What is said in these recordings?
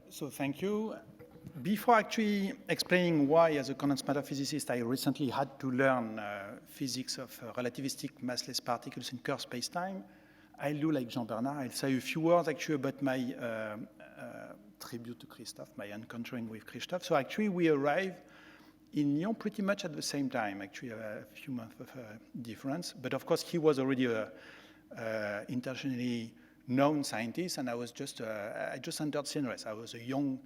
So thank you. Before actually explaining why, as a condensed matter physicist, I recently had to learn physics of relativistic massless particles in curved spacetime, I'll do like Jean-Bernard. I'll say a few words actually about my tribute to Christophe, my encountering with Christophe. So actually we arrived in Lyon pretty much at the same time, actually a few months of difference. But of course he was already a internationally known scientist, and I was just, I just entered CNRS. I was a young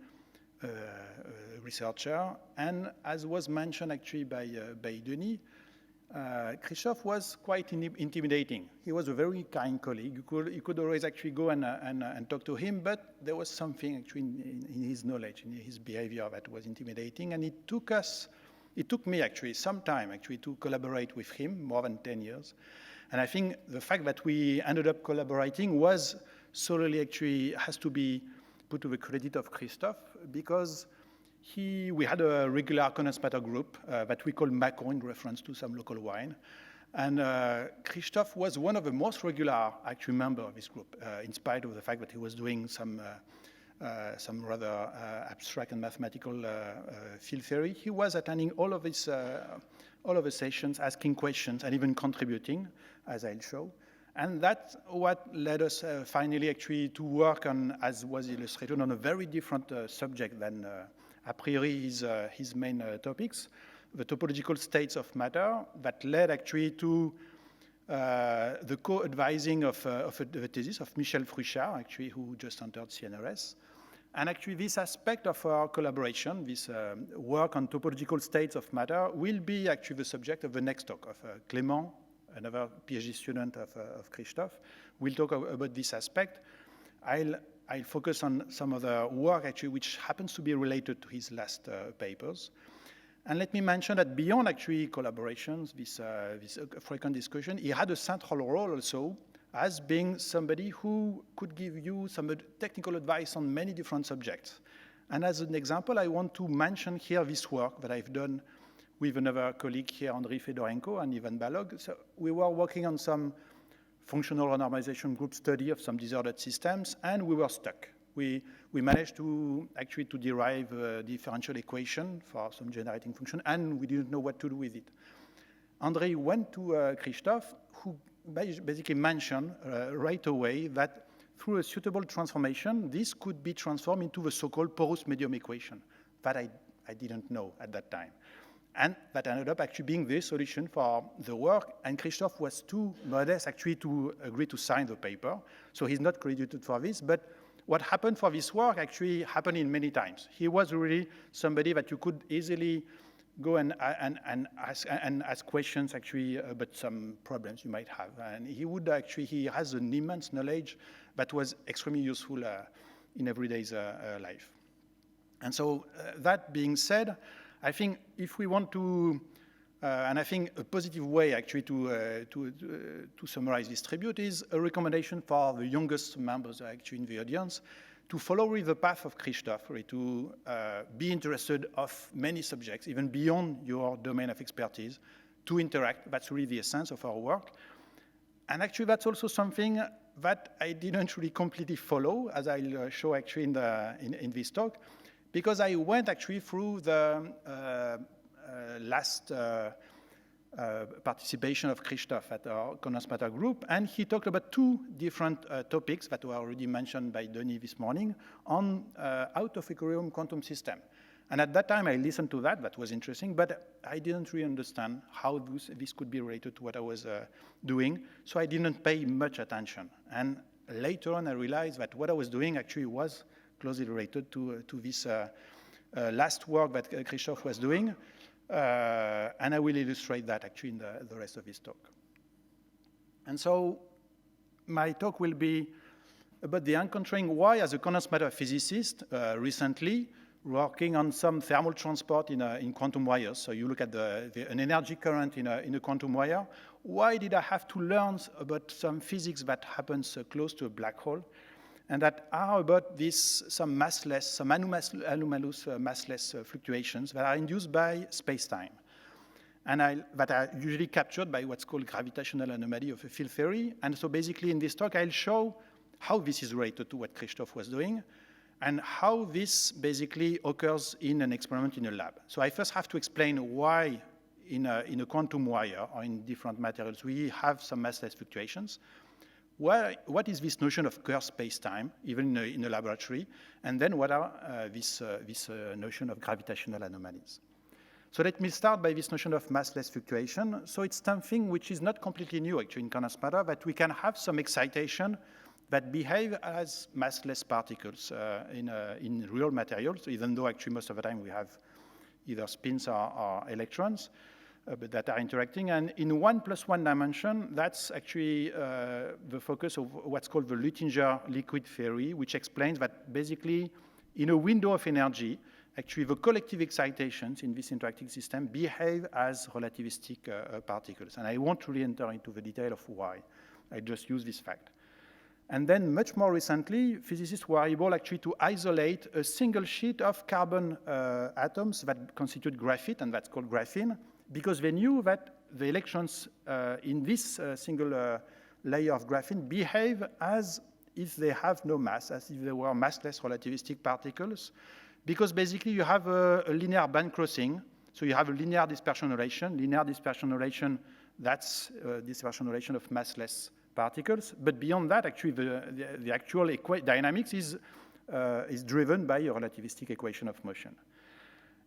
researcher, and as was mentioned actually by Denis, Christophe was quite intimidating. He was a very kind colleague. You could always actually go and talk to him, but there was something actually in his knowledge, in his behavior that was intimidating, and it took me actually some time actually to collaborate with him, more than 10 years. And I think the fact that we ended up collaborating was solely actually has to be put to the credit of Christophe, because we had a regular condensed matter group that we call Macron in reference to some local wine. And Christophe was one of the most regular actually members of this group, in spite of the fact that he was doing some rather abstract and mathematical field theory. He was attending all of the sessions, asking questions, and even contributing, as I'll show. And that's what led us finally actually to work on, as was illustrated, on a very different subject than a priori his main topics, the topological states of matter, that led actually to the co-advising of the thesis of Michel Fruchard, actually, who just entered CNRS. And actually this aspect of our collaboration, this work on topological states of matter, will be actually the subject of the next talk of Clément, another PhD student of Christophe. We'll talk about this aspect. I'll focus on some of the work actually which happens to be related to his last papers. And let me mention that beyond actually collaborations, this frequent discussion, he had a central role also as being somebody who could give you some technical advice on many different subjects. And as an example, I want to mention here this work that I've done with another colleague here, Andriy Fedorenko and Ivan Balog. So we were working on some functional renormalization group study of some disordered systems, and we were stuck. We managed to actually to derive a differential equation for some generating function, and we didn't know what to do with it. Andrei went to Christophe, who basically mentioned right away that through a suitable transformation, this could be transformed into the so-called porous medium equation that I didn't know at that time. And that ended up actually being the solution for the work, and Christophe was too modest actually to agree to sign the paper, so he's not credited for this, but what happened for this work actually happened in many times. He was really somebody that you could easily go and ask questions actually about some problems you might have, and he has an immense knowledge that was extremely useful in everyday life. And so that being said, I think if we want to, and I think a positive way actually to summarize this tribute is a recommendation for the youngest members actually in the audience to follow with the path of Christophe, really, to be interested of many subjects, even beyond your domain of expertise, to interact. That's really the essence of our work. And actually that's also something that I didn't really completely follow, as I'll show actually in this talk, because I went actually through the last participation of Christophe at our condensed matter group, and he talked about two different topics that were already mentioned by Denis this morning on out-of-equilibrium quantum system. And at that time, I listened to that was interesting, but I didn't really understand how this could be related to what I was doing, so I didn't pay much attention. And later on, I realized that what I was doing actually was closely related to this last work that Christophe was doing, and I will illustrate that actually in the rest of this talk. And so my talk will be about the encountering why, as a condensed matter physicist, recently working on some thermal transport in quantum wires. So you look at an energy current in a quantum wire. Why did I have to learn about some physics that happens close to a black hole, and that are about some massless, some anomalous massless fluctuations that are induced by space-time, and that are usually captured by what's called gravitational anomaly of a field theory. And so basically in this talk, I'll show how this is related to what Christophe was doing, and how this basically occurs in an experiment in a lab. So I first have to explain why in a quantum wire or in different materials we have some massless fluctuations. What is this notion of Kerr spacetime, even in a laboratory? And then what are this notion of gravitational anomalies? So let me start by this notion of massless fluctuation. So it's something which is not completely new, actually, in condensed matter, that we can have some excitation that behave as massless particles in real materials, even though actually most of the time we have either spins or electrons. But that are interacting. And in 1+1 dimension, that's actually the focus of what's called the Luttinger liquid theory, which explains that basically in a window of energy, actually the collective excitations in this interacting system behave as relativistic particles. And I won't really enter into the detail of why. I just use this fact. And then much more recently, physicists were able actually to isolate a single sheet of carbon atoms that constitute graphite, and that's called graphene, because they knew that the electrons in this single layer of graphene behave as if they have no mass, as if they were massless relativistic particles, because basically you have a linear band crossing, so you have a linear dispersion relation. Linear dispersion relation, that's dispersion relation of massless particles. But beyond that, actually, the actual dynamics is driven by a relativistic equation of motion.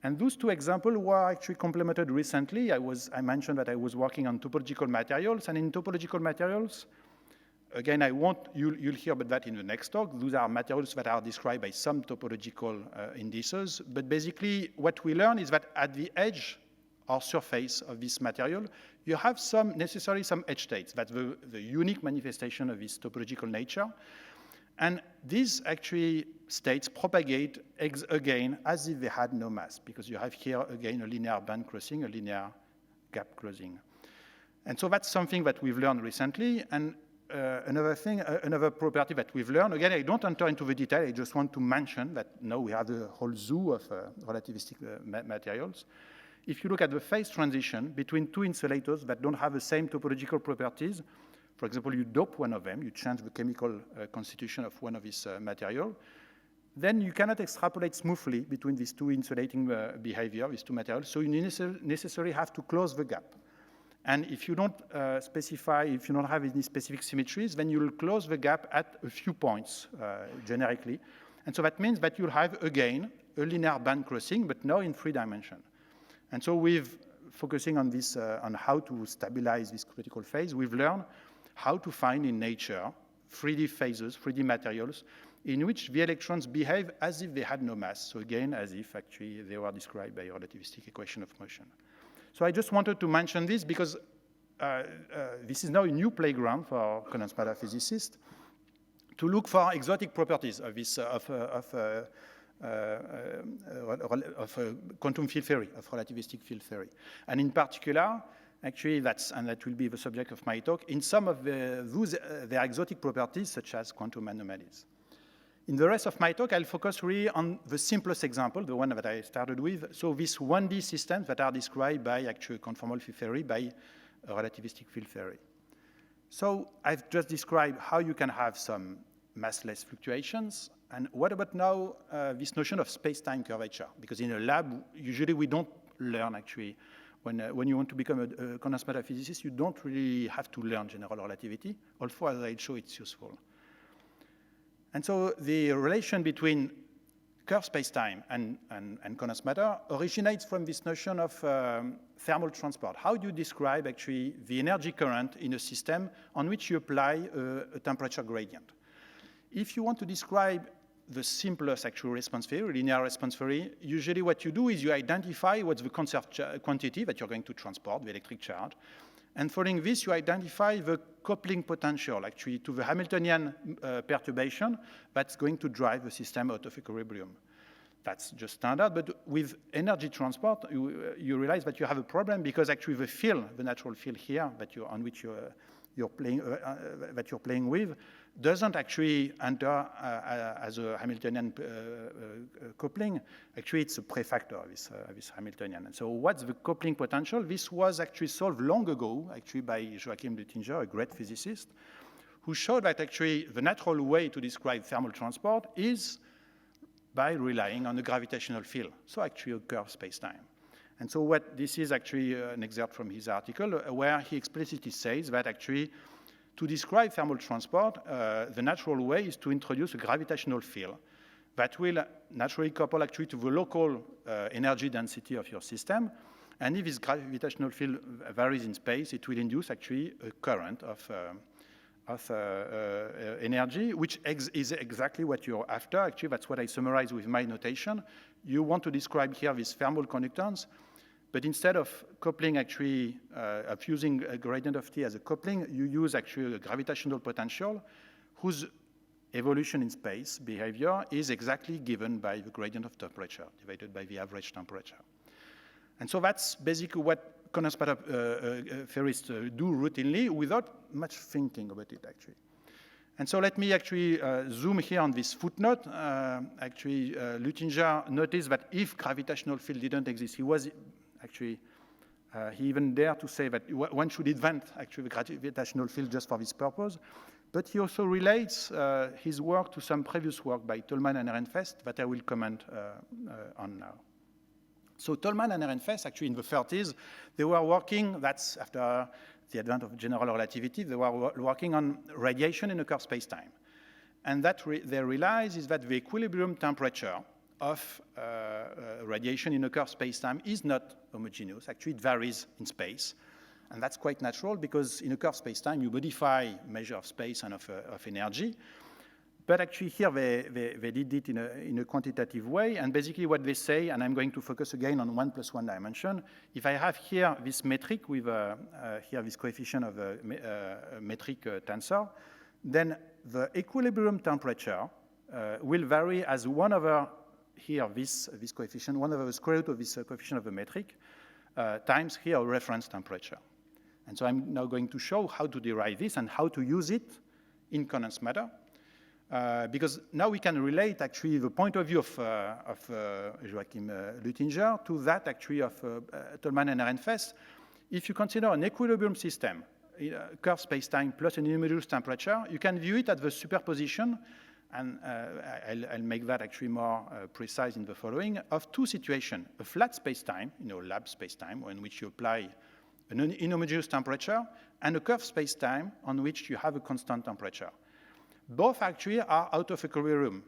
And those two examples were actually complemented recently. I mentioned that I was working on topological materials, and in topological materials, again, you'll hear about that in the next talk. Those are materials that are described by some topological indices. But basically, what we learn is that at the edge or surface of this material, you have necessarily some edge states. That's the unique manifestation of this topological nature. And these actually states propagate again as if they had no mass, because you have here again a linear band crossing, a linear gap closing. And so that's something that we've learned recently. And another property that we've learned, again, I don't enter into the detail, I just want to mention that now we have a whole zoo of relativistic materials. If you look at the phase transition between two insulators that don't have the same topological properties, for example, you dope one of them, you change the chemical constitution of one of these material, then you cannot extrapolate smoothly between these two insulating behavior, these two materials, so you necessarily have to close the gap. And if you don't specify, if you don't have any specific symmetries, then you'll close the gap at a few points, generically. And so that means that you'll have, again, a linear band crossing, but now in 3 dimensions. And so with focusing on this, on how to stabilize this critical phase, we've learned how to find in nature 3D phases, 3D materials, in which the electrons behave as if they had no mass. So again, as if actually they were described by a relativistic equation of motion. So I just wanted to mention this because this is now a new playground for condensed matter physicists to look for exotic properties of this quantum field theory, of relativistic field theory. And in particular, actually, and that will be the subject of my talk, in some of their exotic properties, such as quantum anomalies. In the rest of my talk, I'll focus really on the simplest example, the one that I started with. So these 1D systems that are described by actual conformal field theory, by relativistic field theory. So I've just described how you can have some massless fluctuations. And what about now this notion of space-time curvature? Because in a lab, usually we don't learn actually. When you want to become a condensed matter physicist, you don't really have to learn general relativity, although as I'll show, it's useful. And so the relation between Kerr spacetime and condensed matter originates from this notion of thermal transport. How do you describe actually the energy current in a system on which you apply a temperature gradient? If you want to describe the simplest actual response theory, linear response theory, usually what you do is you identify what's the conserved quantity that you're going to transport, the electric charge. And following this, you identify the coupling potential, actually, to the Hamiltonian perturbation that's going to drive the system out of equilibrium. That's just standard, but with energy transport, you realize that you have a problem because actually the field, the natural field here on which you're playing with, doesn't actually enter as a Hamiltonian coupling. Actually, it's a prefactor of this Hamiltonian. And so what's the coupling potential? This was actually solved long ago, actually by Joachim Luttinger, a great physicist, who showed that actually the natural way to describe thermal transport is by relying on a gravitational field, so actually a curved space-time. And so what this is actually an excerpt from his article where he explicitly says that actually to describe thermal transport, the natural way is to introduce a gravitational field that will naturally couple actually to the local energy density of your system. And if this gravitational field varies in space, it will induce actually a current of energy, which is exactly what you're after. Actually, that's what I summarize with my notation. You want to describe here these thermal conductance, but instead of coupling actually, of using a gradient of T as a coupling, you use actually a gravitational potential whose evolution in space behavior is exactly given by the gradient of temperature divided by the average temperature. And so that's basically what condensed matter theorists do routinely without much thinking about it, actually. And so let me actually zoom here on this footnote. Luttinger noticed that if gravitational field didn't exist, he was actually, he even dared to say that one should invent actually the gravitational field just for this purpose. But he also relates his work to some previous work by Tolman-Ehrenfest that I will comment on now. So Tolman and Ehrenfest, actually in the 30s, they were working, that's after the advent of general relativity, they were working on radiation in a curved space-time. And that they realized is that the equilibrium temperature of radiation in a curved space-time is not homogeneous. Actually, it varies in space. And that's quite natural because in a curved space-time, you modify measure of space and of energy. But actually here they did it in a quantitative way. And basically what they say, and I'm going to focus again on 1 + 1 dimension, if I have here this metric with here this coefficient of a metric tensor, then the equilibrium temperature will vary as 1 over here this coefficient, 1 over the square root of this coefficient of the metric times here a reference temperature. And so I'm now going to show how to derive this and how to use it in condensed matter. Because now we can relate actually the point of view of Joachim Luttinger to that actually of Tolman and Ehrenfest. If you consider an equilibrium system, curved space-time plus an homogeneous temperature, you can view it at the superposition, and I'll make that actually more precise in the following, of two situations: a flat space-time, lab space-time, in which you apply an inhomogeneous temperature, and a curved space-time on which you have a constant temperature. Both actually are out of equilibrium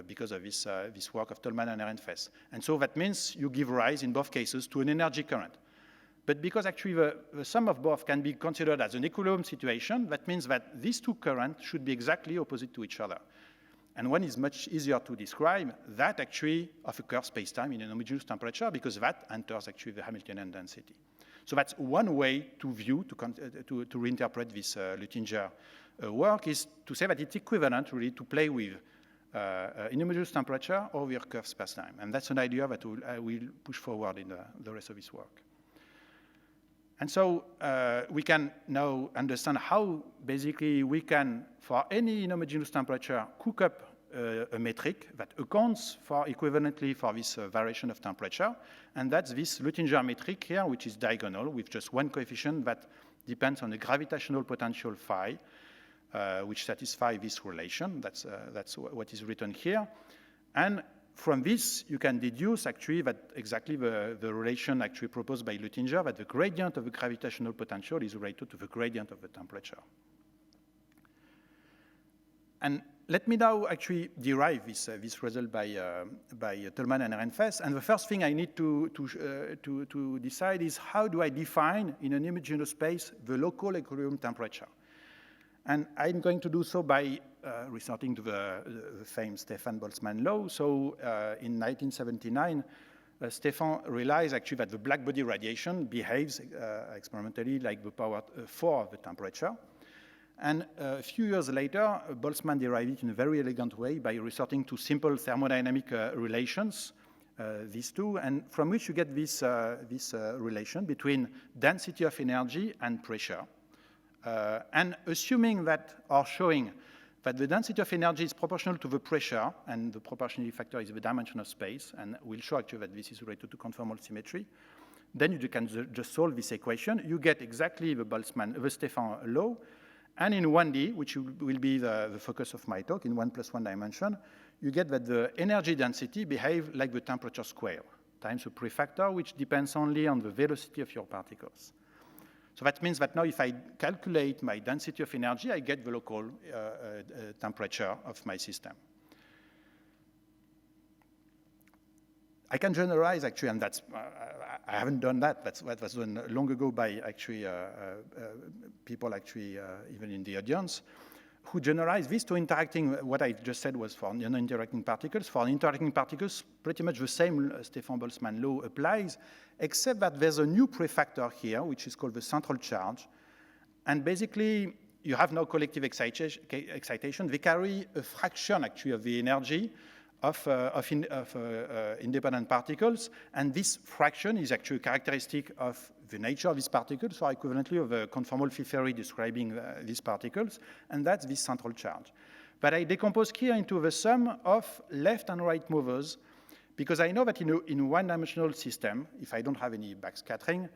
because of this work of Tolman and Ehrenfest. And so that means you give rise in both cases to an energy current. But because actually the sum of both can be considered as an equilibrium situation, that means that these two currents should be exactly opposite to each other. And one is much easier to describe, that actually of a curved space-time in an homogeneous temperature, because that enters actually the Hamiltonian density. So that's one way to view, to reinterpret this Luttinger work, is to say that it's equivalent really to play with inhomogeneous temperature over curved space-time. And that's an idea that I will push forward in the rest of this work. And so we can now understand how basically we can, for any inhomogeneous temperature, cook up a metric that accounts for equivalently for this variation of temperature. And that's this Luttinger metric here, which is diagonal with just one coefficient that depends on the gravitational potential phi, which satisfies this relation. That's what is written here. And from this, you can deduce actually that exactly the relation actually proposed by Luttinger, that the gradient of the gravitational potential is related to the gradient of the temperature. And let me now actually derive this result by Tolman and Ehrenfest. And the first thing I need to decide is how do I define in an homogeneous space the local equilibrium temperature? And I'm going to do so by resorting to the famous Boltzmann Law. So in 1979, Stefan realized actually that the black body radiation behaves experimentally like the power 4 of the temperature. And a few years later, Boltzmann derived it in a very elegant way by resorting to simple thermodynamic relations, these two, and from which you get this relation between density of energy and pressure. And assuming that, or showing that the density of energy is proportional to the pressure, and the proportionality factor is the dimension of space, and we'll show actually that this is related to conformal symmetry, then you can just solve this equation. You get exactly the Stefan law, and in 1D, which will be the focus of my talk, in 1 + 1 dimension, you get that the energy density behaves like the temperature square times a prefactor, which depends only on the velocity of your particles. So that means that now if I calculate my density of energy, I get the local temperature of my system. I can generalize, actually, and that's, I haven't done that. That was done long ago by, actually, people, actually, even in the audience, who generalize this to interacting. What I just said was for non-interacting particles. For interacting particles, pretty much the same Boltzmann Law applies, except that there's a new prefactor here, which is called the central charge. And basically, you have now collective excitation. They carry a fraction, actually, of the energy of independent particles, and this fraction is actually a characteristic of the nature of these particles, or equivalently of a conformal field theory describing these particles, and that's this central charge. But I decompose here into the sum of left and right movers, because I know that in a one-dimensional system, if I don't have any backscattering,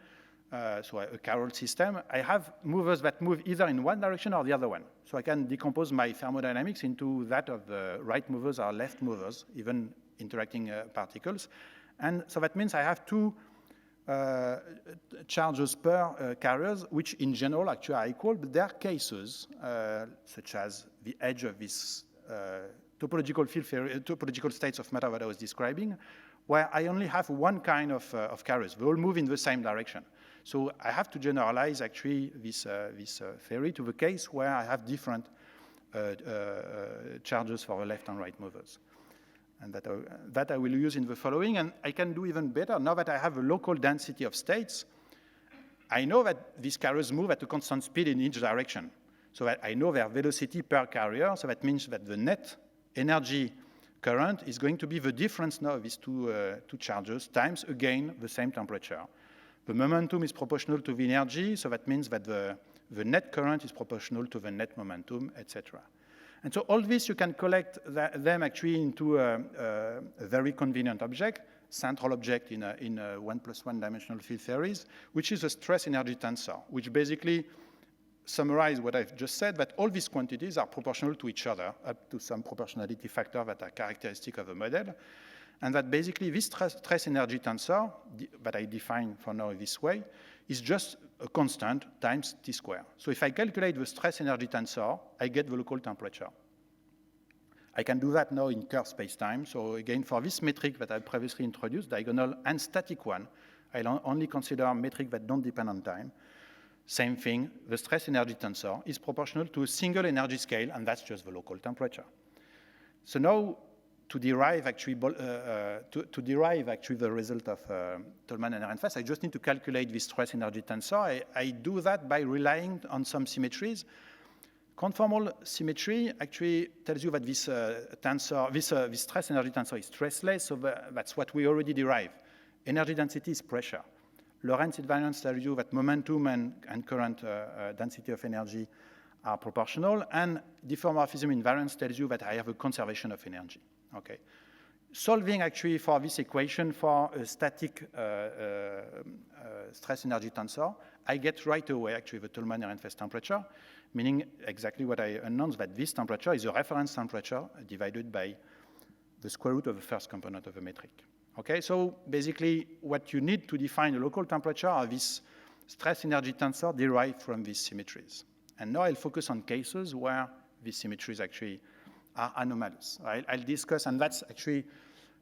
so a Carroll system, I have movers that move either in one direction or the other one. So I can decompose my thermodynamics into that of the right movers or left movers, even interacting particles. And so that means I have two charges per carriers, which in general actually are equal, but there are cases, such as the edge of this topological field theory, topological states of matter that I was describing, where I only have one kind of carriers. They all move in the same direction. So I have to generalize, actually, this theory to the case where I have different charges for the left and right movers. And that I will use in the following. And I can do even better. Now that I have a local density of states, I know that these carriers move at a constant speed in each direction. So that I know their velocity per carrier. So that means that the net energy current is going to be the difference now of these two charges times, again, the same temperature. The momentum is proportional to the energy, so that means that the net current is proportional to the net momentum, etc. And so all this, you can collect them actually into a very convenient object, central object in 1+1 dimensional field theories, which is a stress energy tensor, which basically summarizes what I've just said, that all these quantities are proportional to each other, up to some proportionality factor that are characteristic of a model. And that basically this stress energy tensor, that I define for now this way, is just a constant times t squared. So if I calculate the stress energy tensor, I get the local temperature. I can do that now in curved spacetime. So again, for this metric that I previously introduced, diagonal and static one, I'll only consider metric that don't depend on time. Same thing, the stress energy tensor is proportional to a single energy scale, and that's just the local temperature. So now, to derive actually the result of Tolman-Ehrenfest, I just need to calculate this stress energy tensor. I do that by relying on some symmetries. Conformal symmetry actually tells you that this tensor, this stress energy tensor is stressless, so that's what we already derive. Energy density is pressure. Lorentz invariance tells you that momentum and current density of energy are proportional, and diffeomorphism invariance tells you that I have a conservation of energy. Okay. Solving actually for this equation for a static stress energy tensor, I get right away actually the Tolman-Ehrenfest temperature, meaning exactly what I announced, that this temperature is a reference temperature divided by the square root of the first component of the metric. Okay, so basically what you need to define a local temperature are this stress energy tensor derived from these symmetries. And now I'll focus on cases where these symmetries actually are anomalous. I'll discuss, and that's actually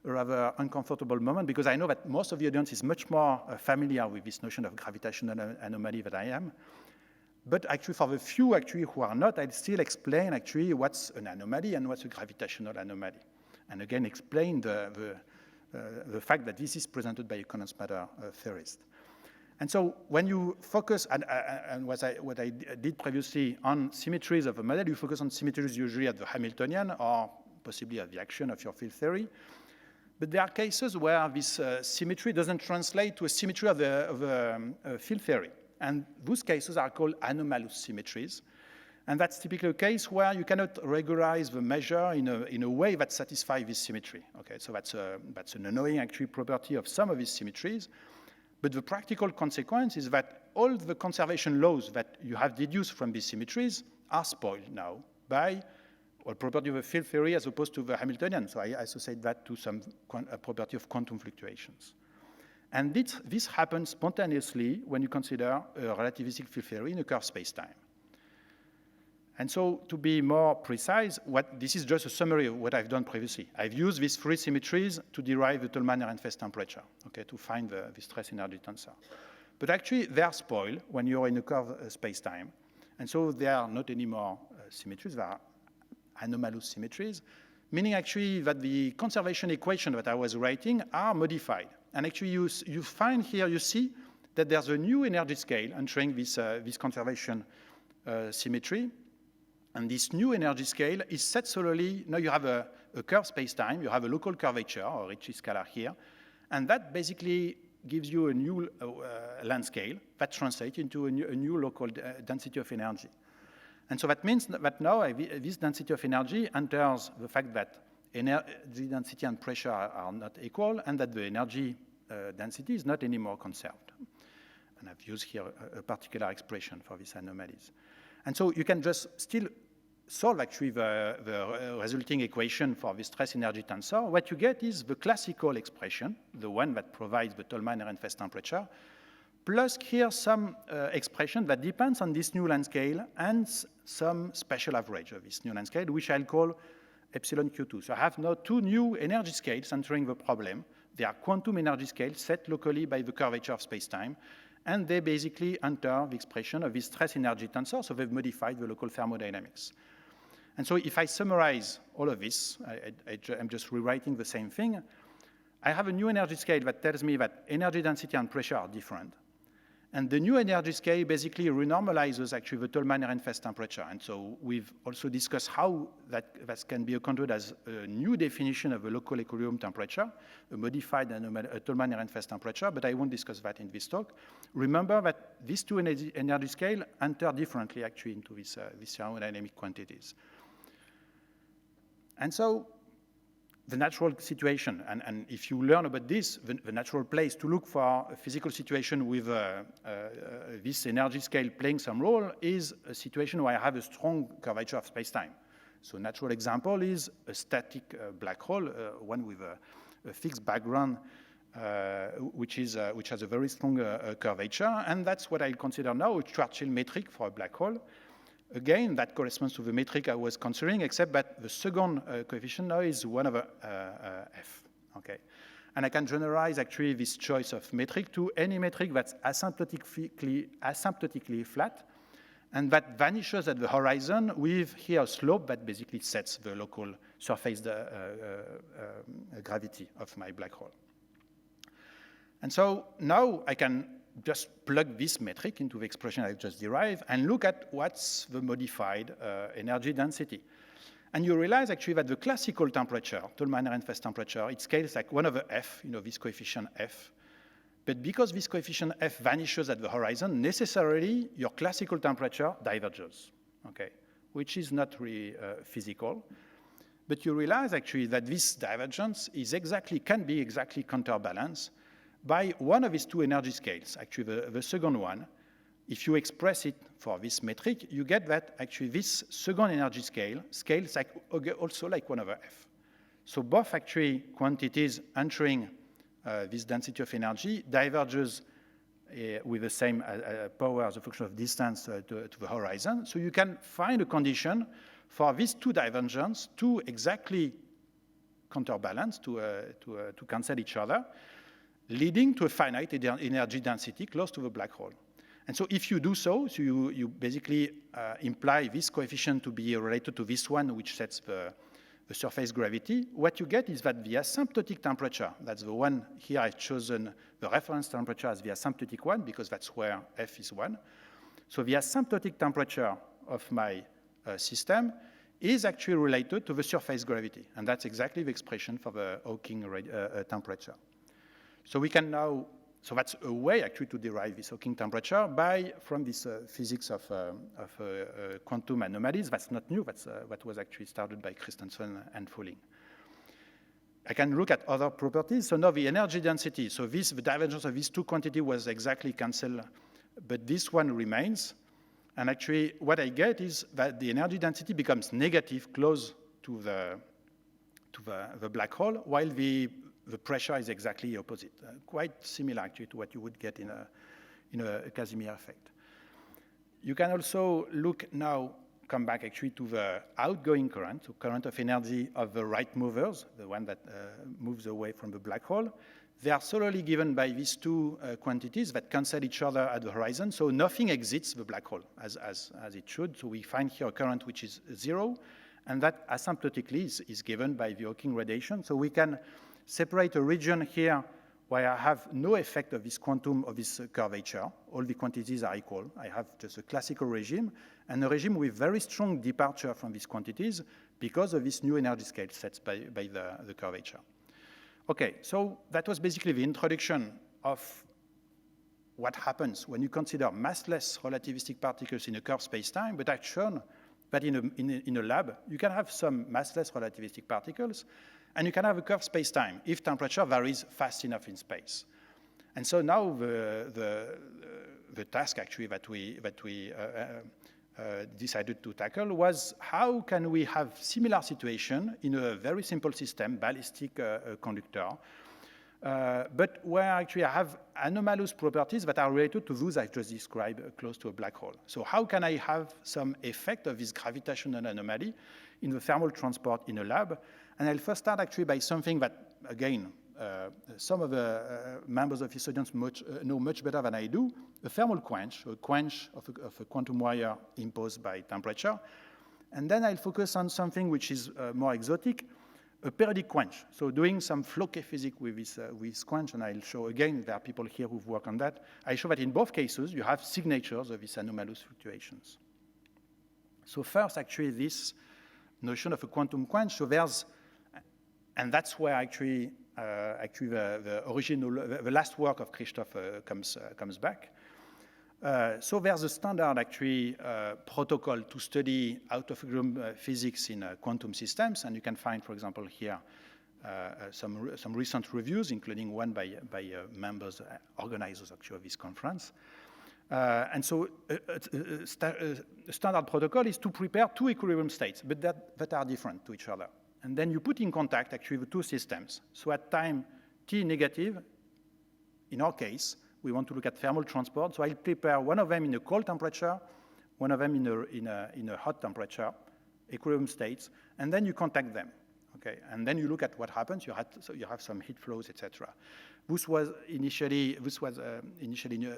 a rather uncomfortable moment because I know that most of the audience is much more familiar with this notion of gravitational anomaly than I am. But actually for the few actually who are not, I'll still explain actually what's an anomaly and what's a gravitational anomaly. And again, explain the fact that this is presented by a condensed matter theorist. And so when you focus, and what I did previously on symmetries of a model, you focus on symmetries usually at the Hamiltonian or possibly at the action of your field theory. But there are cases where this symmetry doesn't translate to a symmetry of the field theory. And those cases are called anomalous symmetries. And that's typically a case where you cannot regularize the measure in a way that satisfies this symmetry. Okay, so that's an annoying actually property of some of these symmetries. But the practical consequence is that all the conservation laws that you have deduced from these symmetries are spoiled now by well, property of a field theory as opposed to the Hamiltonian. So I associate that to some property of quantum fluctuations. And this happens spontaneously when you consider a relativistic field theory in a curved spacetime. And so to be more precise, this is just a summary of what I've done previously. I've used these three symmetries to derive the Tolman-Ehrenfest temperature, okay, to find the stress energy tensor. But actually, they are spoiled when you're in a curved spacetime. And so they are not anymore symmetries, they are anomalous symmetries, meaning actually that the conservation equation that I was writing are modified. And actually, you find here, you see that there's a new energy scale entering this conservation symmetry. And this new energy scale is set solely, now you have a curved spacetime, you have a local curvature, or Ricci scalar here, and that basically gives you a new length scale that translates into a new local density of energy. And so that means that now this density of energy enters the fact that energy density and pressure are not equal, and that the energy density is not anymore conserved. And I've used here a particular expression for these anomalies. And so you can just still solve actually the resulting equation for the stress energy tensor. What you get is the classical expression, the one that provides the Tolman-Ehrenfest temperature, plus here some expression that depends on this new length scale and some special average of this new length scale, which I'll call epsilon Q2. So I have now two new energy scales entering the problem. They are quantum energy scales set locally by the curvature of spacetime, and they basically enter the expression of this stress energy tensor, so they've modified the local thermodynamics. And so if I summarize all of this, I'm just rewriting the same thing. I have a new energy scale that tells me that energy density and pressure are different. And the new energy scale basically renormalizes actually the Tolman-Ehrenfest temperature. And so we've also discussed how that can be accounted as a new definition of a local equilibrium temperature, a modified Tolman-Ehrenfest temperature, but I won't discuss that in this talk. Remember that these two energy scales enter differently actually into these thermodynamic quantities. And so the natural situation, and if you learn about this, the natural place to look for a physical situation with this energy scale playing some role is a situation where I have a strong curvature of spacetime. So a natural example is a static black hole, one with a fixed background, which has a very strong curvature, and that's what I consider now a Schwarzschild metric for a black hole. Again, that corresponds to the metric I was considering, except that the second coefficient now is 1 over f, okay? And I can generalize actually this choice of metric to any metric that's asymptotically flat and that vanishes at the horizon with here a slope that basically sets the local surface gravity of my black hole. And so now I can just plug this metric into the expression I just derived and look at what's the modified energy density. And you realize actually that the classical temperature, Tolman-Ehrenfest temperature, it scales like 1 over f, this coefficient f. But because this coefficient f vanishes at the horizon, necessarily your classical temperature diverges, okay? Which is not really physical. But you realize actually that this divergence can be exactly counterbalanced by one of these two energy scales, actually the second one. If you express it for this metric, you get that actually this second energy scales like, also like 1 over f. So both actually quantities entering this density of energy diverges with the same power as a function of distance to the horizon. So you can find a condition for these two divergences to exactly counterbalance, to cancel each other, leading to a finite energy density close to the black hole. And so if you do so you basically imply this coefficient to be related to this one, which sets the surface gravity. What you get is that the asymptotic temperature, that's the one here I've chosen the reference temperature as the asymptotic one, because that's where F is 1. So the asymptotic temperature of my system is actually related to the surface gravity. And that's exactly the expression for the Hawking temperature. So we can now, so that's a way actually to derive this Hawking temperature from this physics of quantum anomalies. That's not new, that's what was actually started by Christensen and Fulling. I can look at other properties. So now the energy density, so the divergence of these two quantities was exactly canceled, but this one remains. And actually, what I get is that the energy density becomes negative close to the black hole, while the pressure is exactly opposite. Quite similar, actually, to what you would get in a Casimir effect. You can also look now, come back actually to the outgoing current, so current of energy of the right movers, the one that moves away from the black hole. They are solely given by these two quantities that cancel each other at the horizon, so nothing exits the black hole as it should. So we find here a current which is 0, and that asymptotically is given by the Hawking radiation. So we can separate a region here where I have no effect of this quantum of this curvature. All the quantities are equal. I have just a classical regime, and a regime with very strong departure from these quantities because of this new energy scale set by the curvature. Okay, so that was basically the introduction of what happens when you consider massless relativistic particles in a curved spacetime, but I've shown that in a lab, you can have some massless relativistic particles, and you can have a curved spacetime if temperature varies fast enough in space. And so now the task actually that we decided to tackle was how can we have similar situation in a very simple system, ballistic conductor, but where actually I have anomalous properties that are related to those I've just described close to a black hole. So how can I have some effect of this gravitational anomaly in the thermal transport in a lab? And I'll first start actually by something that, again, some of the members of this audience know much better than I do, a thermal quench, a quench of a quantum wire imposed by temperature. And then I'll focus on something which is more exotic, a periodic quench. So doing some flow physics with this quench, and I'll show again, there are people here who've worked on that. I show that in both cases, you have signatures of these anomalous fluctuations. So first, actually, this notion of a quantum quench, so there's, and that's where actually the original, the last work of Christoph comes back. So there's a standard actually protocol to study out-of-room physics in quantum systems, and you can find, for example, here some recent reviews, including one by members, organizers actually of this conference. And so a standard protocol is to prepare two equilibrium states, but that are different to each other. And then you put in contact actually the two systems. So at time t negative, in our case, we want to look at thermal transport. So I'll prepare one of them in a cold temperature, one of them in a hot temperature, equilibrium states, and then you contact them. Okay, and then you look at what happens. So you have some heat flows, etc. This was initially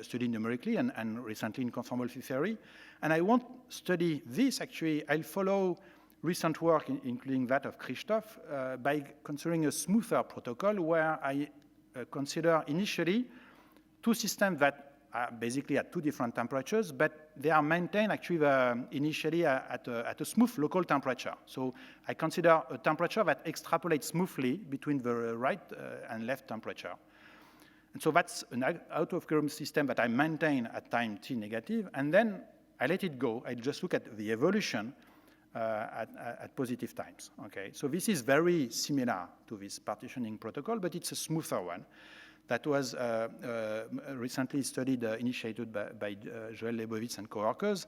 studied numerically and recently in conformal field theory. And I won't study this actually. I'll follow recent work, including that of Christoph, by considering a smoother protocol where I consider initially two systems that are basically at two different temperatures, but they are maintained actually initially at a smooth local temperature. So I consider a temperature that extrapolates smoothly between the right and left temperature. And so that's an out-of-equilibrium system that I maintain at time t negative, and then I let it go. I just look at the evolution at positive times. Okay, so this is very similar to this partitioning protocol, but it's a smoother one that was recently studied, initiated by Joel Leibowitz and coworkers,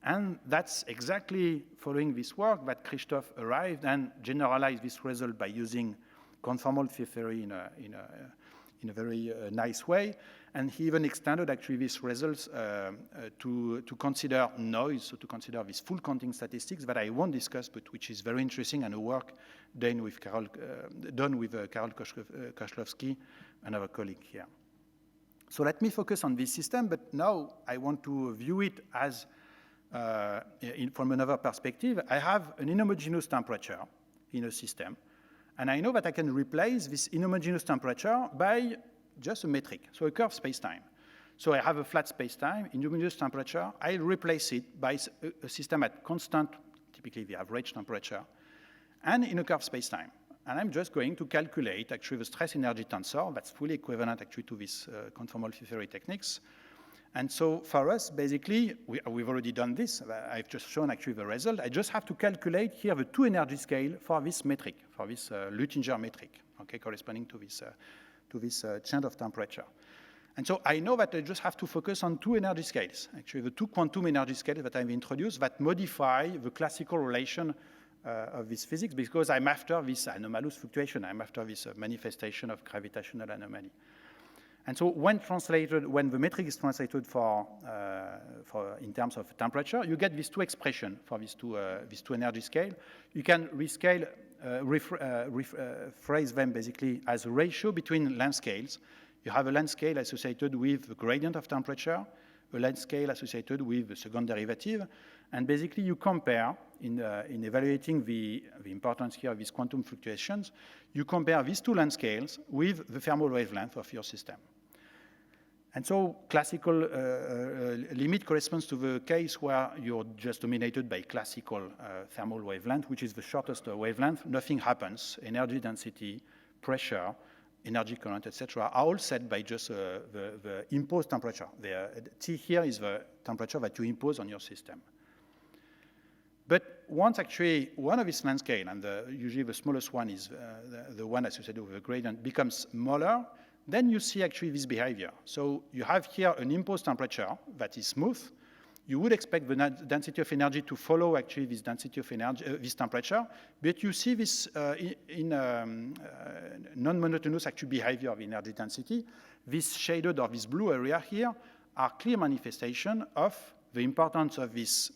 and that's exactly following this work that Christoph arrived and generalized this result by using conformal field theory in a very nice way. And he even extended actually these results to consider noise, so to consider these full counting statistics that I won't discuss, but which is very interesting, and a work done with Karol Koszlowski, another colleague here. So let me focus on this system, but now I want to view it as from another perspective. I have an inhomogeneous temperature in a system, and I know that I can replace this inhomogeneous temperature by just a metric, so a curved spacetime. So I have a flat spacetime, inhomogeneous temperature. I replace it by a system at constant, typically the average temperature, and in a curved spacetime. And I'm just going to calculate actually the stress energy tensor that's fully equivalent actually to this conformal field theory techniques. And so for us, basically, we've already done this. I've just shown actually the result. I just have to calculate here the two energy scale for this metric, for this Luttinger metric, okay, corresponding to this change of temperature. And so I know that I just have to focus on two energy scales, actually the two quantum energy scales that I've introduced that modify the classical relation of this physics, because I'm after this anomalous fluctuation, I'm after this manifestation of gravitational anomaly. And so when the metric is translated in terms of temperature, you get these two expressions for these two energy scales. You can phrase them basically as a ratio between length scales. You have a length scale associated with the gradient of temperature, a length scale associated with the second derivative, and basically you compare, in evaluating the importance here of these quantum fluctuations, you compare these two length scales with the thermal wavelength of your system. And so classical limit corresponds to the case where you're just dominated by classical thermal wavelength, which is the shortest wavelength. Nothing happens. Energy density, pressure, energy current, etc., are all set by just the imposed temperature. The T here is the temperature that you impose on your system. But once actually one of these length scale, and usually the smallest one is the one associated with the gradient, becomes smaller, then you see actually this behavior. So you have here an imposed temperature that is smooth. You would expect the density of energy to follow actually this density of energy, this temperature, but you see this in non-monotonous actual behavior of energy density. This shaded or this blue area here are clear manifestation of the importance of this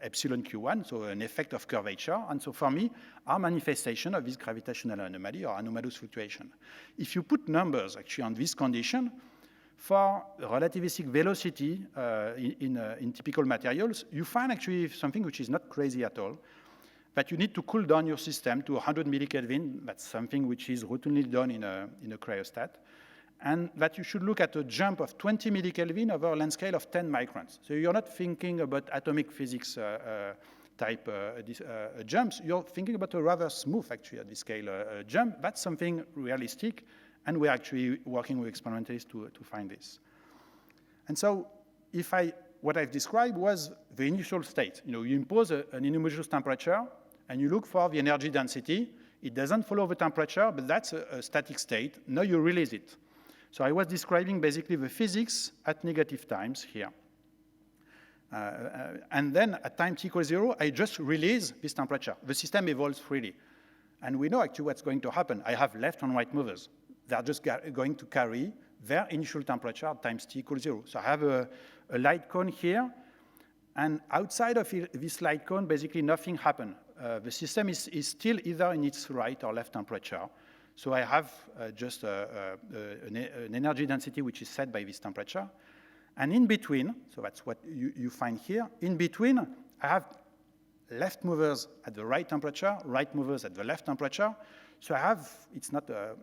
epsilon Q1, so an effect of curvature, and so for me, are manifestation of this gravitational anomaly or anomalous fluctuation. If you put numbers actually on this condition, for relativistic velocity in typical materials, you find actually something which is not crazy at all, that you need to cool down your system to 100 millikelvin. That's something which is routinely done in a cryostat. And that you should look at a jump of 20 millikelvin over a length scale of 10 microns. So you're not thinking about atomic physics type jumps. You're thinking about a rather smooth, actually, at this scale jump. That's something realistic, and we're actually working with experimentalists to find this. And so what I've described was the initial state. You impose an inhomogeneous temperature, and you look for the energy density. It doesn't follow the temperature, but that's a static state. Now you release it. So I was describing basically the physics at negative times here. And then at time t equals 0, I just release this temperature. The system evolves freely. And we know actually what's going to happen. I have left and right movers. They're just going to carry their initial temperature at times t equals 0. So I have a light cone here. And outside of this light cone, basically nothing happened. The system is still either in its right or left temperature. So I have just an energy density which is set by this temperature. And in between, so that's what you find here, in between, I have left movers at the right temperature, right movers at the left temperature. So it's not a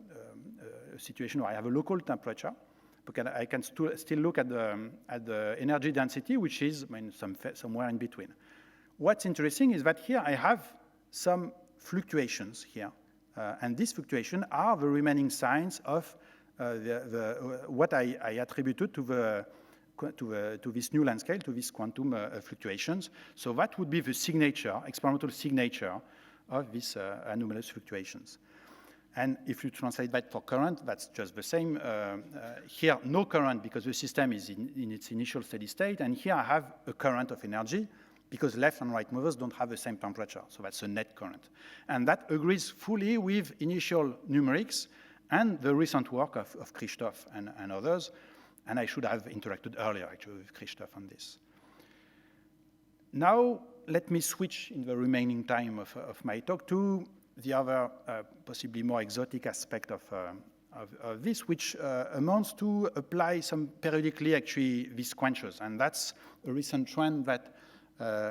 situation where I have a local temperature, but I can still look at the energy density, which is somewhere in between. What's interesting is that here I have some fluctuations here. And these fluctuations are the remaining signs of what I attributed to this new length scale, to these quantum fluctuations. So that would be the signature, experimental signature of these anomalous fluctuations. And if you translate that for current, that's just the same. Here, no current because the system is in its initial steady state. And here I have a current of energy, because left and right movers don't have the same temperature. So that's a net current. And that agrees fully with initial numerics and the recent work of Christoph and others. And I should have interacted earlier, actually, with Christoph on this. Now, let me switch in the remaining time of my talk to the other, possibly more exotic aspect of this, which amounts to apply periodically, actually, these quenches. And that's a recent trend that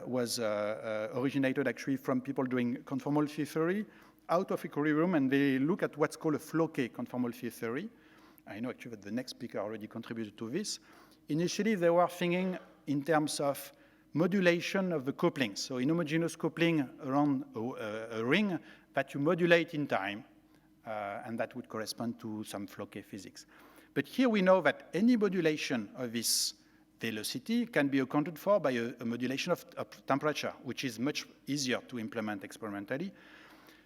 was originated actually from people doing conformal field theory out of equilibrium, and they look at what's called a Floquet conformal field theory. I know actually that the next speaker already contributed to this. Initially, they were thinking in terms of modulation of the coupling, so inhomogeneous coupling around a ring that you modulate in time, and that would correspond to some Floquet physics. But here we know that any modulation of this velocity can be accounted for by a modulation of temperature, which is much easier to implement experimentally.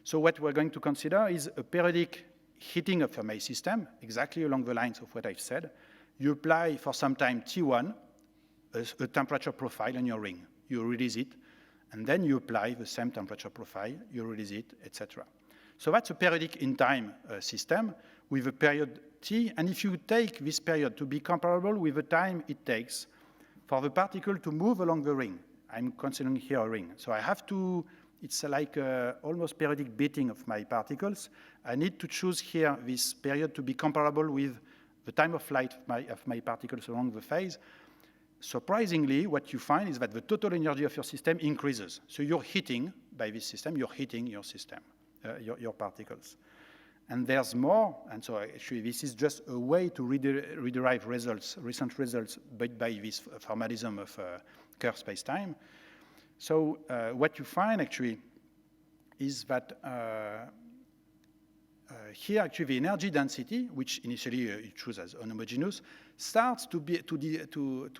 So what we're going to consider is a periodic heating of a Fermi system, exactly along the lines of what I've said, You apply for some time T1, a temperature profile on your ring. You release it, and then you apply the same temperature profile, you release it, etc. So that's a periodic in time system with a period T, and if you take this period to be comparable with the time it takes for the particle to move along the ring. I'm considering here a ring. So I have to, it's like almost periodic beating of my particles. I need to choose here this period to be comparable with the time of flight of my particles along the phase. Surprisingly, what you find is that the total energy of your system increases. So you're heating, by this system, you're heating your system, your particles. And there's more, and so actually this is just a way to rederive results, recent results, but by this formalism of Kerr spacetime. So what you find actually is that here actually the energy density, which initially you choose as unhomogeneous, starts to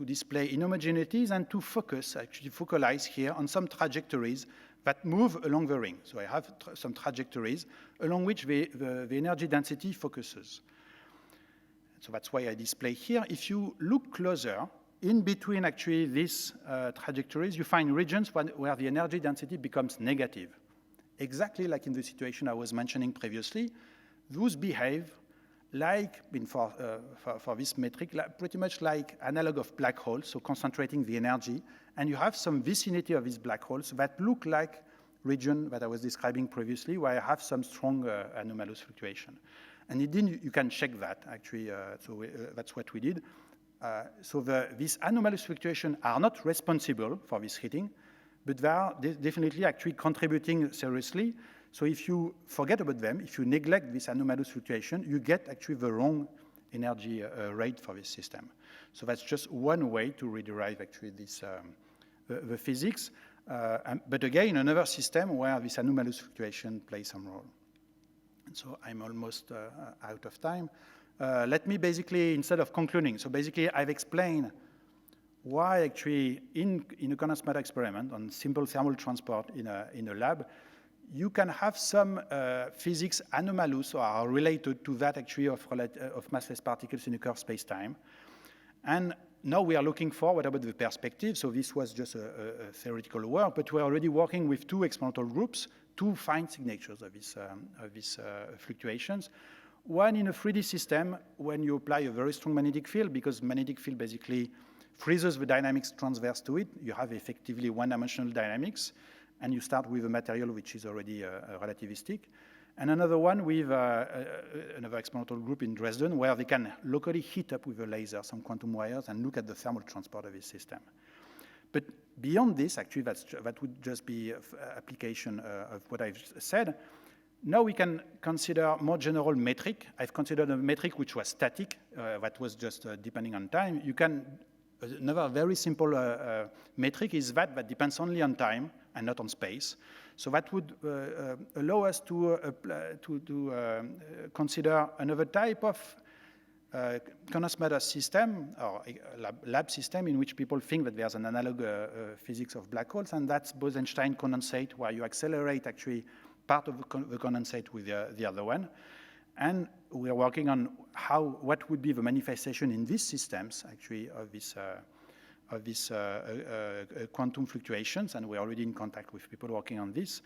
display inhomogeneities and to focus, actually focalize here on some trajectories that move along the ring. So I have some trajectories along which the energy density focuses. So that's why I display here. If you look closer, in between actually these trajectories, you find regions where the energy density becomes negative. Exactly like in the situation I was mentioning previously, those behave like, for this metric, pretty much like analog of black holes, so concentrating the energy. And you have some vicinity of these black holes that look like region that I was describing previously, where I have some strong anomalous fluctuation. And indeed, you can check that, actually. That's what we did. So these anomalous fluctuations are not responsible for this heating, but they are definitely actually contributing seriously. So if you forget about them, if you neglect this anomalous fluctuation, you get actually the wrong energy rate for this system. So that's just one way to rederive actually this, the physics. But again, another system where this anomalous fluctuation plays some role. And so I'm almost out of time. Let me basically, instead of concluding, so basically I've explained why actually in a condensed matter experiment on simple thermal transport in a lab, you can have some physics anomalous or are related to that actually of massless particles in a Kerr spacetime. And now we are looking for what about the perspective. So this was just a theoretical work, but we're already working with two experimental groups to find signatures of these fluctuations. One in a 3D system when you apply a very strong magnetic field, because magnetic field basically freezes the dynamics transverse to it. You have effectively one-dimensional dynamics, and you start with a material which is already relativistic. And another one with another experimental group in Dresden, where they can locally heat up with a laser some quantum wires and look at the thermal transport of this system. But beyond this, actually, that would just be application of what I've said. Now we can consider more general metric. I've considered a metric which was static, that was just depending on time. You can, another very simple metric is that depends only on time and not on space. So that would allow us to consider another type of condensed matter system or lab system in which people think that there's an analog physics of black holes, and that's Bose-Einstein condensate, where you accelerate actually part of the condensate with the other one. And we are working on what would be the manifestation in these systems actually of these quantum fluctuations, and we're already in contact with people working on this.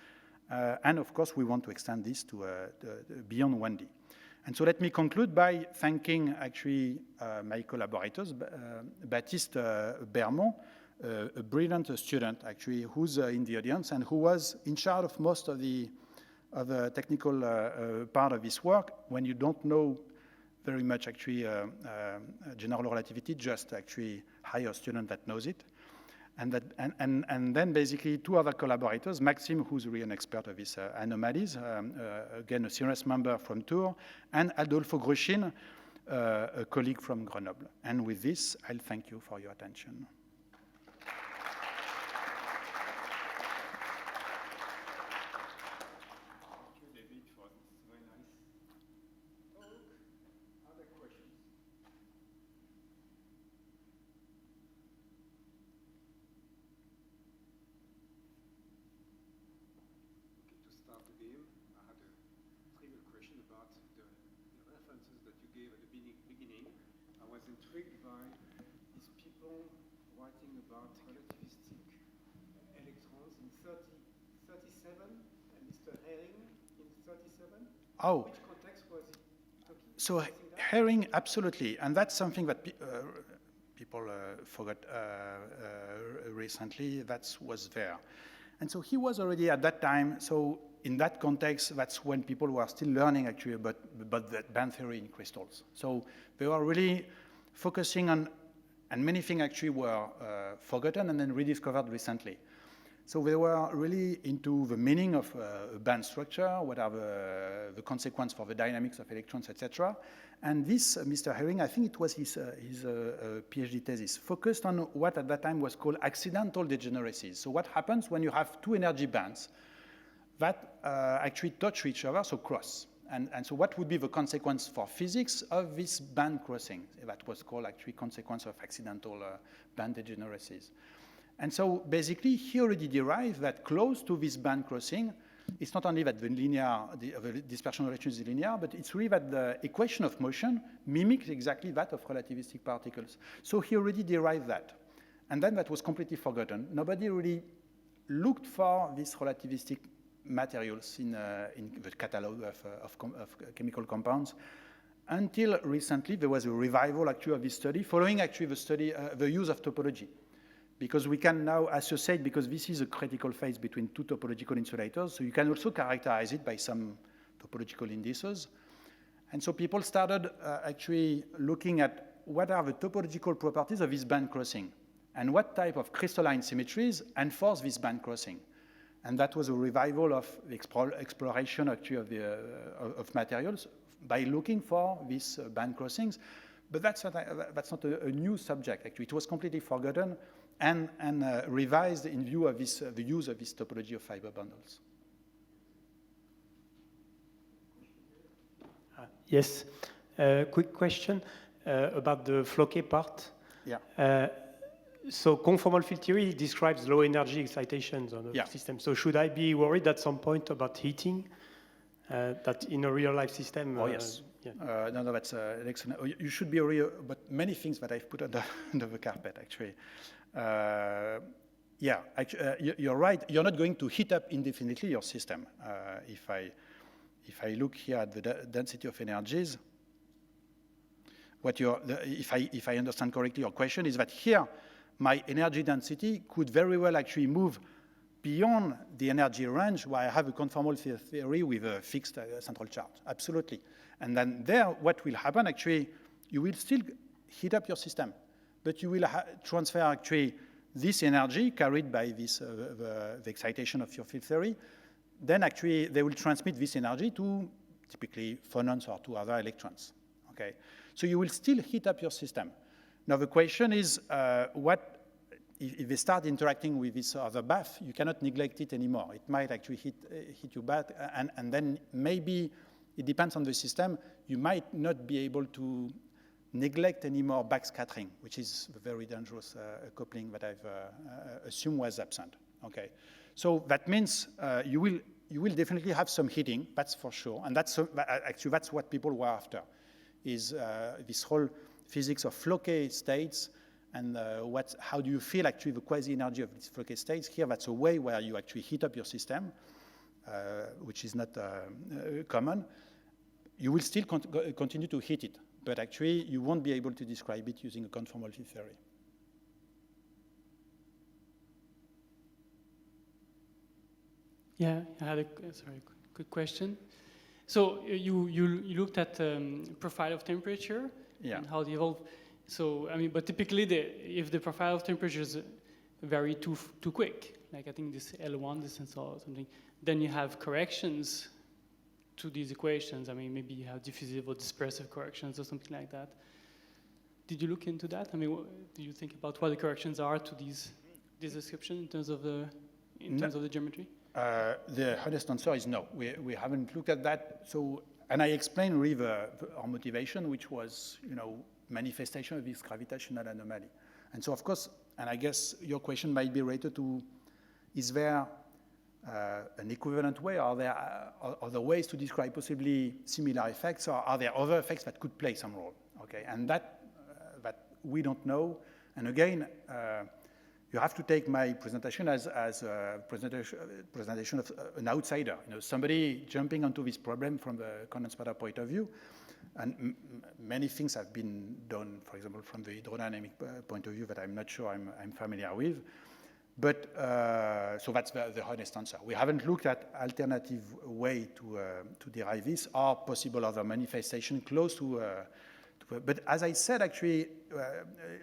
And of course, we want to extend this to beyond 1D. And so let me conclude by thanking actually my collaborators, Baptiste Bermond, a brilliant student actually who's in the audience and who was in charge of most of the technical part of this work. When you don't know very much actually general relativity, just actually hire a student that knows it. And then basically two other collaborators, Maxime, who's really an expert of these anomalies, again, a serious member from Tours, and Adolfo Gruchin, a colleague from Grenoble. And with this, I'll thank you for your attention. intrigued by these people writing about relativistic electrons in 37, and Mr. Herring in 37. Oh. Which context was he talking? So Herring, absolutely, and that's something that people forgot recently. That was there, and so he was already at that time. So in that context, that's when people were still learning actually about the band theory in crystals. So they were really focusing on, and many things actually were forgotten and then rediscovered recently. So they were really into the meaning of band structure, what are the consequences for the dynamics of electrons, etc. And this, Mr. Herring, I think it was his PhD thesis, focused on what at that time was called accidental degeneracies. So what happens when you have two energy bands that actually touch each other, so cross. And so what would be the consequence for physics of this band crossing? That was called actually consequence of accidental band degeneracies. And so basically, he already derived that close to this band crossing, it's not only that the dispersion of electrons is linear, but it's really that the equation of motion mimics exactly that of relativistic particles. So he already derived that. And then that was completely forgotten. Nobody really looked for these relativistic materials in the catalog of chemical compounds until recently. There was a revival actually of this study, following actually the use of topology. Because we can now associate, because this is a critical phase between two topological insulators, so you can also characterize it by some topological indices. And so people started actually looking at what are the topological properties of this band crossing and what type of crystalline symmetries enforce this band crossing. And that was a revival of the exploration actually of materials by looking for these band crossings. But that's not a new subject, actually. It was completely forgotten and revised in view of the use of this topology of fiber bundles. Yes. Quick question about the Floquet part. Yeah. So conformal field theory describes low energy excitations on the system. So should I be worried at some point about heating that in a real life system? Oh, yes. Yeah. No, that's excellent. You should be aware about many things that I've put under the carpet, actually. Yeah, you're right. You're not going to heat up indefinitely your system. If I look here at the density of energies, if I understand correctly, your question is that here, my energy density could very well actually move beyond the energy range where I have a conformal field theory with a fixed central charge. Absolutely. And then there, what will happen actually, you will still heat up your system, but you will transfer actually this energy carried by this the excitation of your field theory. Then actually, they will transmit this energy to typically phonons or to other electrons. Okay, so you will still heat up your system. Now the question is, what if they start interacting with this other bath? You cannot neglect it anymore. It might actually hit you bad, and then maybe it depends on the system. You might not be able to neglect any more backscattering, which is a very dangerous coupling that I've assumed was absent. Okay, so that means you will definitely have some heating, that's for sure, and that's what people were after, is this whole physics of Floquet states and how do you feel actually the quasi-energy of these Floquet states. Here, that's a way where you actually heat up your system, which is not common. You will still continue to heat it, but actually you won't be able to describe it using a conformal field theory. Yeah, I had a quick question. So you looked at profile of temperature and how they evolve. So I mean, but typically if the profile of temperature is very too quick, like I think this L1 distance or something, then you have corrections to these equations. I mean, maybe you have diffusive or dispersive corrections or something like that. Did you look into that? I mean, do you think about what the corrections are to this description in terms of the geometry? The honest answer is no. We haven't looked at that. So, and I explained really our motivation, which was, manifestation of this gravitational anomaly. And so, of course, and I guess your question might be related to, is there an equivalent way? Are there other ways to describe possibly similar effects, or are there other effects that could play some role? Okay, and that we don't know. And again, you have to take my presentation as a presentation of an outsider, somebody jumping onto this problem from the condensed matter point of view. And many things have been done, for example, from the hydrodynamic point of view that I'm not sure I'm familiar with. But so that's the honest answer. We haven't looked at alternative way to derive this or possible other manifestation close to. But as I said, actually,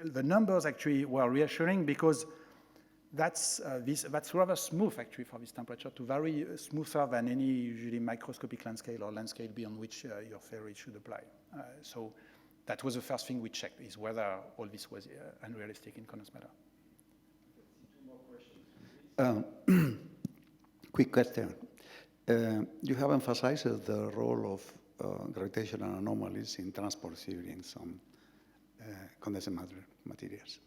the numbers actually were reassuring because that's rather smooth actually for this temperature to vary smoother than any usually microscopic land scale or land scale beyond which your theory should apply. So that was the first thing we checked, is whether all this was unrealistic in condensed matter. Quick question. You have emphasized the role of gravitational anomalies in transport theory in some condensed materials.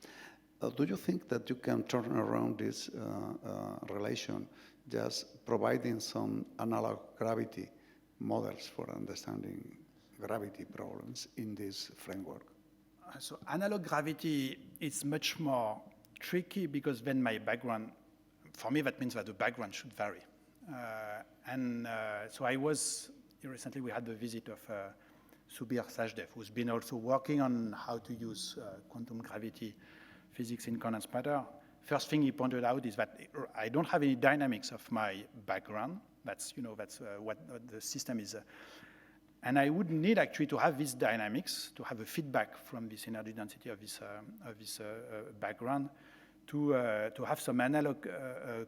Do you think that you can turn around this relation just providing some analog gravity models for understanding gravity problems in this framework? So analog gravity is much more tricky because then my background, for me that means that the background should vary. So recently we had the visit of Subir Sajdev, who's been also working on how to use quantum gravity physics in condensed matter. First thing he pointed out is that I don't have any dynamics of my background. That's what the system is. And I would need actually to have these dynamics, to have a feedback from this energy density of this background, to have some analog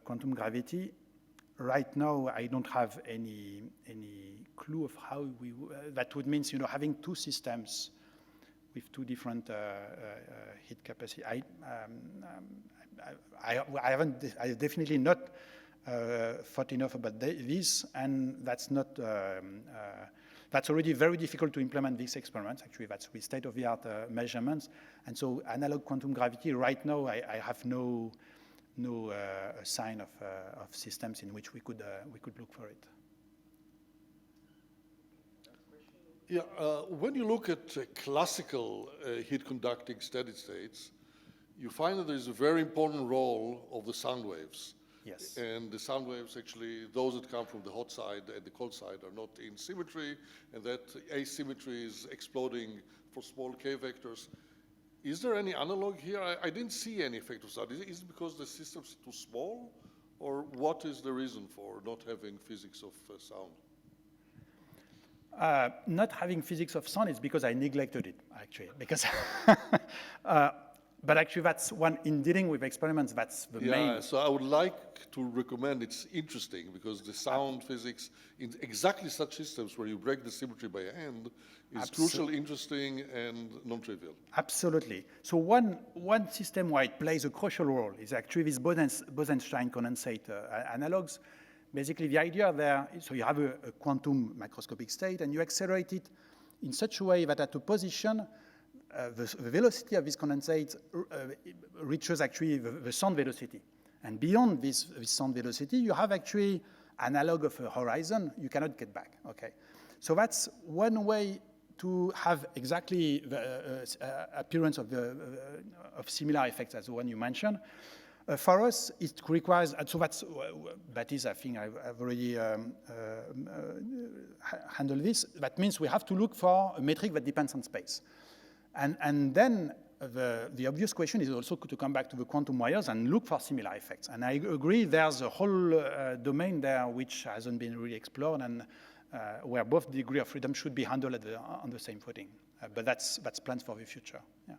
quantum gravity. Right now, I don't have any clue of how that would mean, having two systems with two different heat capacity. I definitely not thought enough about this, and that's not. That's already very difficult to implement these experiments. Actually, that's with state-of-the-art measurements, and so analog quantum gravity. Right now, I have no sign of systems in which we could look for it. Yeah, when you look at classical heat-conducting steady states, you find that there's a very important role of the sound waves. Yes. And the sound waves, actually, those that come from the hot side and the cold side are not in symmetry, and that asymmetry is exploding for small k vectors. Is there any analog here? I didn't see any effect of sound. Is it because the system's too small, or what is the reason for not having physics of sound? Not having physics of sound is because I neglected it, actually. Because, but actually, that's one in dealing with experiments. That's the main. Yeah. So I would like to recommend. It's interesting because the sound physics in exactly such systems where you break the symmetry by hand is crucially interesting and non-trivial. Absolutely. So one system where it plays a crucial role is actually these Bose-Einstein condensate analogs. Basically, the idea there is so you have a quantum microscopic state, and you accelerate it in such a way that at a position, the velocity of this condensate reaches actually the sound velocity. And beyond this sound velocity, you have actually analog of a horizon you cannot get back. Okay, so that's one way to have exactly the appearance of similar effects as the one you mentioned. For us, it requires, so that is, I think I've already handled this. That means we have to look for a metric that depends on space. And then the obvious question is also to come back to the quantum wires and look for similar effects. And I agree there's a whole domain there which hasn't been really explored and where both degree of freedom should be handled on the same footing. But that's plans for the future. Yeah.